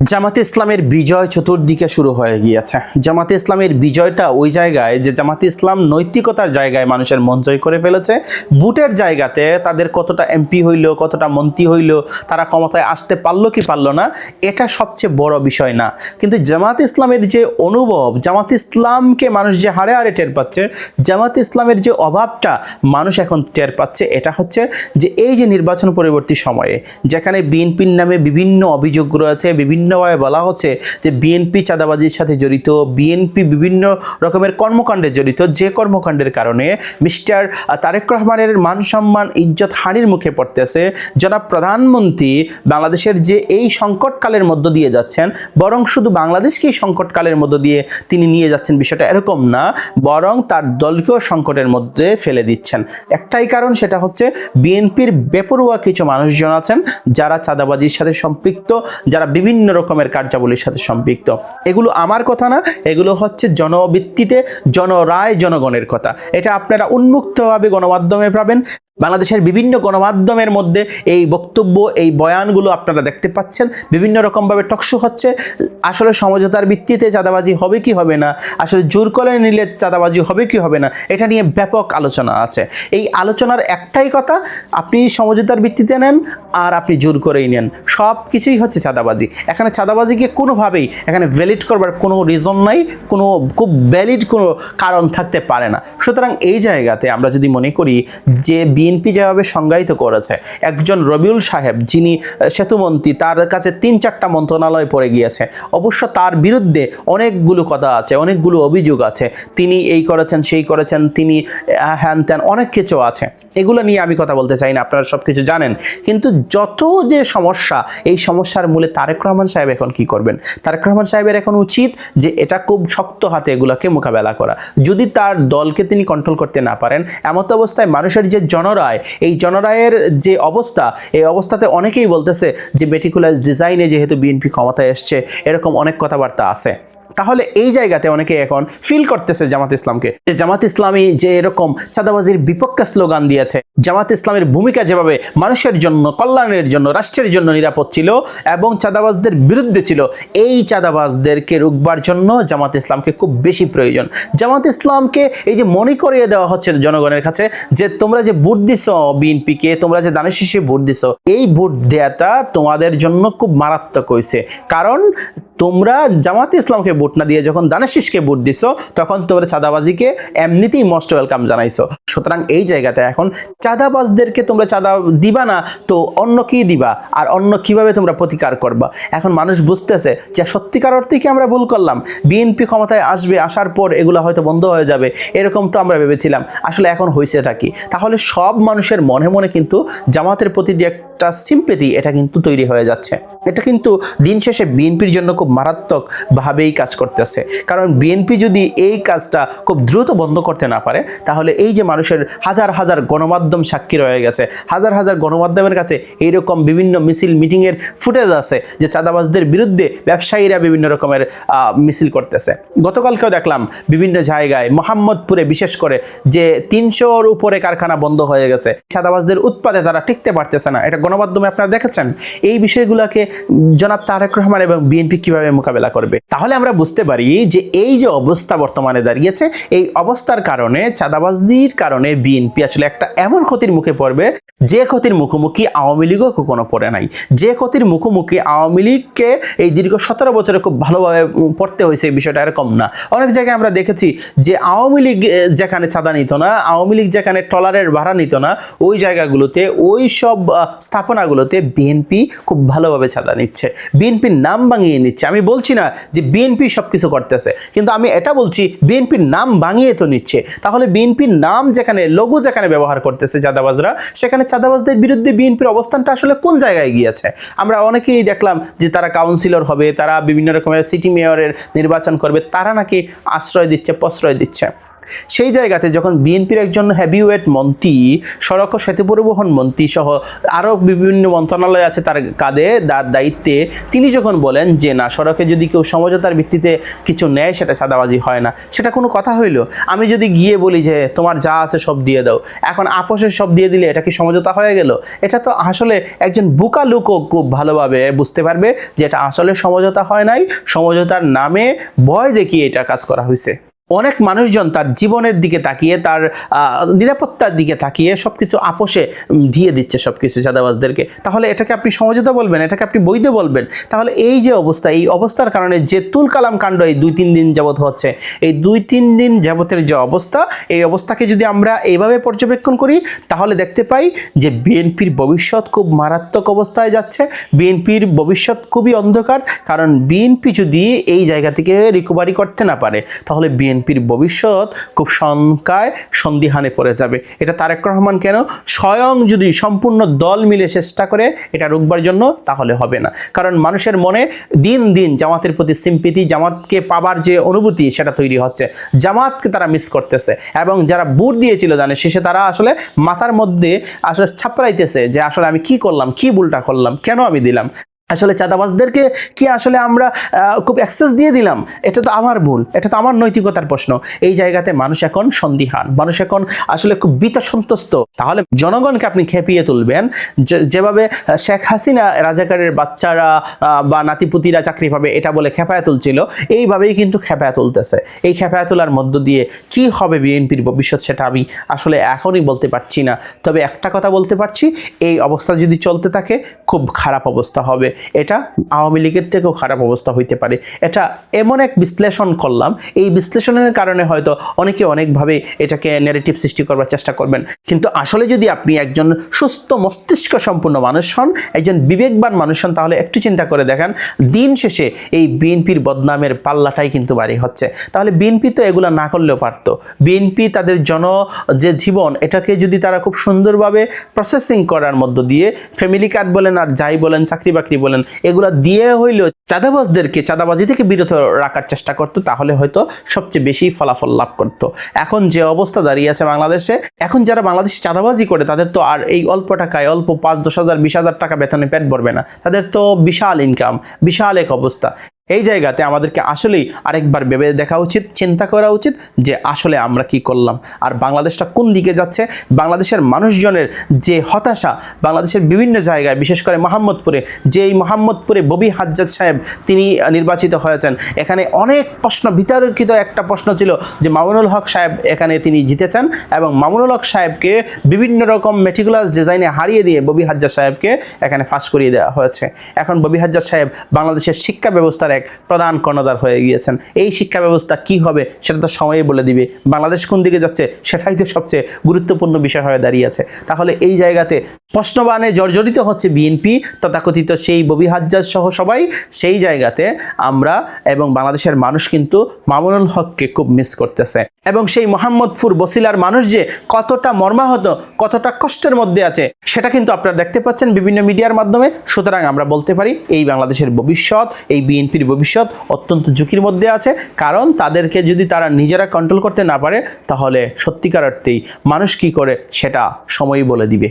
জামাতে ইসলামের বিজয় চতুর্দিকে শুরু হয়ে গিয়েছে। জামাতে ইসলামের বিজয়টা ওই জায়গায় যে জামাতে ইসলাম নৈতিকতার জায়গায় মানুষের মন জয় করে ফেলেছে। বুটের জায়গাতে তাদের কতটা এমপি হইল, কতটা মন্ত্রী হইল, তারা ক্ষমতায় আসতে পারলো কি পারলো না, এটা সবচেয়ে বড় বিষয় না। কিন্তু জামাতে ইসলামের যে অনুভব, জামাতে ইসলামকে মানুষ যে হারে হারে টের পাচ্ছে, জামাতে ইসলামের যে অভাবটা মানুষ এখন টের পাচ্ছে, এটা হচ্ছে যে এই যে নির্বাচন পরবর্তী সময়ে যেখানে বিএনপির নামে বিভিন্ন অভিযোগ রয়েছে, বিভিন্নভাবে বলা হচ্ছে যে বিএনপি চাঁদাবাজির সাথে জড়িত, বিএনপি বিভিন্ন রকমের কর্মকাণ্ডে জড়িত, যে কর্মকাণ্ডের কারণে মিস্টার তারেক রহমানের মান সম্মান ইজ্জত হানির মুখে পড়তেছে। জনাব প্রধানমন্ত্রী বাংলাদেশের যে এই সংকটকালের মধ্য দিয়ে যাচ্ছেন, বরং শুধু বাংলাদেশকেই সংকটকালের মধ্য দিয়ে তিনি নিয়ে যাচ্ছেন, বিষয়টা এরকম না, বরং তার দলকেও সংকটের মধ্যে ফেলে দিচ্ছেন। একটাই কারণ, সেটা হচ্ছে বিএনপির বেপরোয়া কিছু মানুষজন আছেন যারা চাঁদাবাজির সাথে সম্পৃক্ত, যারা বিভিন্ন রকমের কার্যাবলীর সাথে সম্পৃক্ত। এগুলো আমার কথা না, এগুলো হচ্ছে জনভিত্তিতে জনরায় জনগণের কথা। এটা আপনারা উন্মুক্তভাবে গণমাধ্যমে পাবেন। বাংলাদেশের বিভিন্ন গণমাধ্যমের মধ্যে এই বক্তব্য, এই বয়ানগুলো আপনারা দেখতে পাচ্ছেন। বিভিন্ন রকমভাবে টকশো হচ্ছে। আসলে সমঝোতার ভিত্তিতে চাঁদাবাজি হবে কি হবে না, আসলে জোর করে নিলে চাঁদাবাজি হবে কি হবে না, এটা নিয়ে ব্যাপক আলোচনা আছে। এই আলোচনার একটাই কথা, আপনি সমঝোতার ভিত্তিতে নেন আর আপনি জোর করেই নেন, সব কিছুই হচ্ছে চাঁদাবাজি। এখানে চাঁদাবাজিকে কোনোভাবেই এখানে ভ্যালিড করবার কোনো রিজন নাই, কোনো খুব ভ্যালিড কোনো কারণ থাকতে পারে না। সুতরাং এই জায়গাতে আমরা যদি মনে করি যে বিএনপি যেভাবে সংজ্ঞায়িত করেছে, একজন রবিউল সাহেব যিনি সেতুমন্ত্রী, তার কাছে ৩-৪টা মন্ত্রণালয় পড়ে গিয়েছে, অবশ্য তার বিরুদ্ধে অনেকগুলো কথা আছে, অনেকগুলো অভিযোগ আছে, তিনি এই করেছেন সেই করেছেন, তিনি হ্যান ত্যান অনেক কিছু আছে। এগুলো নিয়ে আমি কথা বলতে চাই না, আপনারা সব কিছু জানেন। কিন্তু যত যে সমস্যা, এই সমস্যার মূলে তারেক রহমান সাহেব এখন কি করবেন? তারেক রহমান সাহেবের এখন উচিত যে এটা খুব শক্ত হাতে এগুলোকে মোকাবেলা করা। যদি তার দলকে তিনি কন্ট্রোল করতে না পারেন, এমত অবস্থায় মানুষের যে জনরায়, এই জনরায়ের যে অবস্থা, এই অবস্থাতে অনেকেই বলতেছে যে মেটিকুলাস ডিজাইনে যেহেতু বিএনপি ক্ষমতায় এসছে, এরকম অনেক কথাবার্তা আছে। তাহলে এই জায়গাতে অনেকে এখন ফিল করতেছে জামাত ইসলামকে, যে জামাত ইসলামী যে এরকম চাঁদাবাজির বিপক্ষে স্লোগান দিয়েছে, জামাত ইসলামের ভূমিকা যেভাবে মানুষের জন্য, কল্যাণের জন্য, রাষ্ট্রের জন্য নিরাপদ ছিল এবং চাঁদাবাজদের বিরুদ্ধে ছিল, এই চাঁদাবাজদেরকে রুখবার জন্য জামাত ইসলামকে খুব বেশি প্রয়োজন। জামাত ইসলামকে এই যে মনে করিয়ে দেওয়া হচ্ছে জনগণের কাছে যে তোমরা যে ভোট দিছ বিএনপিকে, তোমরা যে দানের শীষে ভোট দিছ, এই ভোট দেওয়াটা তোমাদের জন্য খুব মারাত্মক হয়েছে। কারণ তোমরা জামাত ইসলামকে ভোট না দিয়ে যখন দানের শীষকে ভোট দিছো, তখন তোমরা চাঁদাবাজিকে এমনিতেই মোস্ট ওয়েলকাম জানাইছো। সুতরাং এই জায়গাতে এখন চাঁদাবাজদেরকে তোমরা চাঁদা দিবা না তো অন্য কি দিবা, আর অন্য কিভাবে তোমরা প্রতিকার করবা? এখন মানুষ বুঝতেছে যে সত্যিকার অর্থে কি আমরা ভুল করলাম, বিএনপি ক্ষমতায় আসবে, আসার পর এগুলো হয়তো বন্ধ হয়ে যাবে, এরকম তো আমরা ভেবেছিলাম। আসলে এখন হয়েছেটা কি? তাহলে সব মানুষের মনে মনে কিন্তু জামাতের প্রতি যে একটা সিম্পেথি, এটা কিন্তু তৈরি হয়ে যাচ্ছে। এটা কিন্তু দিন শেষে বিএনপির জন্য খুব মারাত্মকভাবেই কাজ করতেছে। কারণ বিএনপি যদি এই কাজটা খুব দ্রুত বন্ধ করতে না পারে, তাহলে এই যে মানুষের হাজার হাজার গণমাধ্যম সাক্ষী রয়ে গেছে, হাজার হাজার গণমাধ্যমের কাছে এইরকম বিভিন্ন মিছিল মিটিংয়ের ফুটেজ আছে যে চাঁদাবাজদের বিরুদ্ধে ব্যবসায়ীরা বিভিন্ন রকমের মিছিল করতেছে। গতকালকেও দেখলাম বিভিন্ন জায়গায়, মোহাম্মদপুরে বিশেষ করে, যে ৩০০-র উপরে কারখানা বন্ধ হয়ে গেছে। চাঁদাবাজদের উৎপাদে তারা টিকতে পারতেছে না, এটা গণমাধ্যমে আপনারা দেখেছেন। এই বিষয়গুলোকে জনাব তারেক রহমান এবং বিএনপি কিভাবে মোকাবেলা করবে? তাহলে আমরা বুঝতে পারি যে এই যে অবস্থা বর্তমানে দাঁড়িয়েছে, এই অবস্থার কারণে, চাঁদাবাজির কারণে বিএনপি আসলে একটা এমন ক্ষতির মুখে পড়বে, যে ক্ষতির মুখোমুখি আওয়ামী লীগও কখনো পড়ে নাই। যে ক্ষতির মুখোমুখি আওয়ামী লীগকে এই দীর্ঘ 17 বছরে খুব ভালোভাবে পড়তে হয়েছে, বিষয়টা এরকম না। অনেক জায়গায় আমরা দেখেছি যে আওয়ামী লীগ যেখানে চাঁদা নিত না, আওয়ামী লীগ যেখানে ট্রলারের ভাড়া নিত না, ওই জায়গাগুলোতে, ওই সব স্থাপনাগুলোতে বিএনপি খুব ভালোভাবে চাঁদা নিচ্ছে, বিএনপির নাম ভাঙিয়ে নিচ্ছে। আমি বলছি না যে বিএনপি সব কিছু করতেছে, কিন্তু আমি এটা বলছি বিএনপির নাম ভাঙিয়ে তো নিচ্ছে। তাহলে বিএনপির নাম যেখানে, লোগো যেখানে ব্যবহার করতেছে চাঁদাবাজরা, সেখানে চাঁদাবাজদের বিরুদ্ধে বিএনপির অবস্থানটা আসলে কোন জায়গায় গিয়েছে? আমরা অনেকেই দেখলাম যে তারা কাউন্সিলর হবে, তারা বিভিন্ন রকমের সিটি মেয়রের নির্বাচন করবে, তারা নাকি আশ্রয় দিচ্ছে, প্রশ্রয় দিচ্ছে। সেই জায়গাতে যখন বিএনপির একজন হেভিওয়েট মন্ত্রী, সড়ক ও সেতু পরিবহন মন্ত্রী সহ আরও বিভিন্ন মন্ত্রণালয় আছে তার কাঁধে, তার দায়িত্বে, তিনি যখন বলেন যে না, সড়কে যদি কেউ সমঝোতার ভিত্তিতে কিছু নেয় সেটা চাঁদাবাজি হয় না, সেটা কোনো কথা হইল? আমি যদি গিয়ে বলি যে তোমার যা আছে সব দিয়ে দাও, এখন আপোষে সব দিয়ে দিলে এটা কি সমঝোতা হয়ে গেল? এটা তো আসলে একজন বোকা লোকও খুব ভালোভাবে বুঝতে পারবে যে এটা আসলে সমঝোতা হয় নাই, সমঝোতার নামে ভয় দেখিয়ে এটা কাজ করা হয়েছে। অনেক মানুষজন তার জীবনের দিকে তাকিয়ে, তার নিরাপত্তার দিকে তাকিয়ে সবকিছু আপোষে দিয়ে দিচ্ছে সবকিছু চাঁদাবাজদেরকে। তাহলে এটাকে আপনি সমঝোতা বলবেন? এটাকে আপনি বৈধ বলবেন? তাহলে এই যে অবস্থা, এই অবস্থার কারণে যে তুলকালাম কাণ্ড এই 2-3 দিন যাবত হচ্ছে, এই 2-3 দিন যাবতের যে অবস্থা, এই অবস্থাকে যদি আমরা এইভাবে পর্যবেক্ষণ করি তাহলে দেখতে পাই যে বিএনপির ভবিষ্যৎ খুব মারাত্মক অবস্থায় যাচ্ছে। বিএনপির ভবিষ্যৎ খুবই অন্ধকার, কারণ বিএনপি যদি এই জায়গা থেকে রিকভারি করতে না পারে তাহলে বিএনপির ভবিষ্যৎ খুব শঙ্কায় সন্দিহানে পড়ে যাবে। এটা তারেক রহমান কেন, স্বয়ং যদি সম্পূর্ণ দল মিলে চেষ্টা করে এটা রুখবার জন্য, তাহলে হবে না। কারণ মানুষের মনে দিন দিন জামাতের প্রতি সিম্পিতি, জামাতকে পাবার যে অনুভূতি সেটা তৈরি হচ্ছে, জামাতকে তারা মিস করতেছে। এবং যারা ভোট দিয়েছিল জানে শেষে তারা আসলে মাথার মধ্যে আসলে ছাপড়াইতেছে যে আসলে আমি কি করলাম, কি ভুলটা করলাম, কেন আমি দিলাম, আসলে চাঁদাবাজদেরকে কি আসলে আমরা খুব অ্যাক্সেস দিয়ে দিলাম? এটা তো আমার ভুল, এটা তো আমার নৈতিকতার প্রশ্ন। এই জায়গাতে মানুষ এখন সন্দিহান, মানুষ এখন আসলে খুব ভীতসন্ত্রস্ত। তাহলে জনগণকে আপনি খেপিয়ে তুলবেন যেভাবে শেখ হাসিনা রাজাকারের বাচ্চারা বা নাতিপুতিরা চাকরি পাবে এটা বলে খেপায়া তুলছিল, এইভাবেই কিন্তু খেপায়া তুলতেছে। এই খেপায়া তোলার মধ্য দিয়ে কি হবে বিএনপির ভবিষ্যৎ সেটা আমি আসলে এখনই বলতে পারছি না। তবে একটা কথা বলতে পারছি, এই অবস্থা যদি চলতে থাকে খুব খারাপ অবস্থা হবে। এটা আওয়ামী লীগের থেকেও খারাপ অবস্থা হইতে পারে। এটা এমন এক বিশ্লেষণ করলাম, এই বিশ্লেষণের কারণে হয়তো অনেকে অনেকভাবে এটাকে ন্যারেটিভ সৃষ্টি করবার চেষ্টা করবেন, কিন্তু আসলে যদি আপনি একজন সুস্থ মস্তিষ্ক সম্পন্ন মানুষ হন, একজন বিবেকবান মানুষ হন, তাহলে একটু চিন্তা করে দেখেন দিন শেষে এই বিএনপির বদনামের পাল্লাটাই কিন্তু ভারী হচ্ছে। তাহলে বিএনপি তো এগুলো না করলেও পারতো। বিএনপি তাদের যে জীবন, এটাকে যদি তারা খুব সুন্দরভাবে প্রসেসিং করার মধ্য দিয়ে, ফ্যামিলি কার্ড বলেন আর যাই বলেন, চাকরি বাকরি বলেন, এগুলো দিয়ে হইলেও চাঁদাবাজদেরকে চাঁদাবাজি থেকে বিরত রাখার চেষ্টা করতো, তাহলে হয়তো সবচেয়ে বেশি ফলাফল লাভ করতো। এখন যে অবস্থা দাঁড়িয়ে আছে বাংলাদেশে, এখন যারা বাংলাদেশে চাঁদাবাজি করে তাদের তো আর এই অল্প টাকায়, অল্প 5-10 হাজার 20 হাজার টাকা বেতনে পেট ভরবে না, তাদের তো বিশাল ইনকাম, বিশাল এক অবস্থা। এই জায়গাতে আমাদেরকে আসলেই আরেকবার ভেবে দেখা উচিত, চিন্তা করা উচিত যে আসলে আমরা কি করলাম, আর বাংলাদেশটা কোন দিকে যাচ্ছে। বাংলাদেশের মানুষজনের যে হতাশা, বাংলাদেশের বিভিন্ন জায়গায়, বিশেষ করে মোহাম্মদপুরে, যেই মোহাম্মদপুরে ববি হাজ্জাজ সাহেব তিনি নির্বাচিত হয়েছেন, এখানে অনেক প্রশ্ন, বিতর্কিত একটা প্রশ্ন ছিল যে মামুনুল হক সাহেব এখানে তিনি জিতেছেন, এবং মামুনুল হক সাহেবকে বিভিন্ন রকম মেটিকুলাস ডিজাইনে হারিয়ে দিয়ে ববি হাজ্জাজ সাহেবকে এখানে ফাঁস করিয়ে দেওয়া হয়েছে। এখন ববি হাজ্জাজ সাহেব বাংলাদেশের শিক্ষা ব্যবস্থার এক প্রধান কর্ণধার হয়ে গিয়েছেন। এই শিক্ষা ব্যবস্থা কি হবে সেটা তো সময়ই বলে দিবে। বাংলাদেশ কোন দিকে যাচ্ছে সেটাই তো সবচেয়ে গুরুত্বপূর্ণ বিষয় হয়ে দাঁড়িয়ে আছে। তাহলে এই জায়গাতে প্রশ্নবাণে জর্জরিত হচ্ছে বিএনপি, তথাকথিত সেই ববি হাজ্জাজ সহ সবাই। সেই জায়গাতে আমরা এবং বাংলাদেশের মানুষ কিন্তু মামুনুল হককে খুব মিস করতেছে, এবং সেই মোহাম্মদপুর বসিলার মানুষ যে কতটা মর্মাহত, কতটা কষ্টের মধ্যে আছে সেটা কিন্তু আপনারা দেখতে পাচ্ছেন বিভিন্ন মিডিয়ার মাধ্যমে। সুতরাং আমরা বলতে পারি এই বাংলাদেশের ভবিষ্যৎ, এই বিএনপির ভবিষ্যৎ অত্যন্ত ঝুঁকির মধ্যে আছে। কারণ তাদেরকে যদি তারা নিজেরা কন্ট্রোল করতে না পারে তাহলে সত্যিকার অর্থেই মানুষ কি করে সেটা সময়ই বলে দিবে।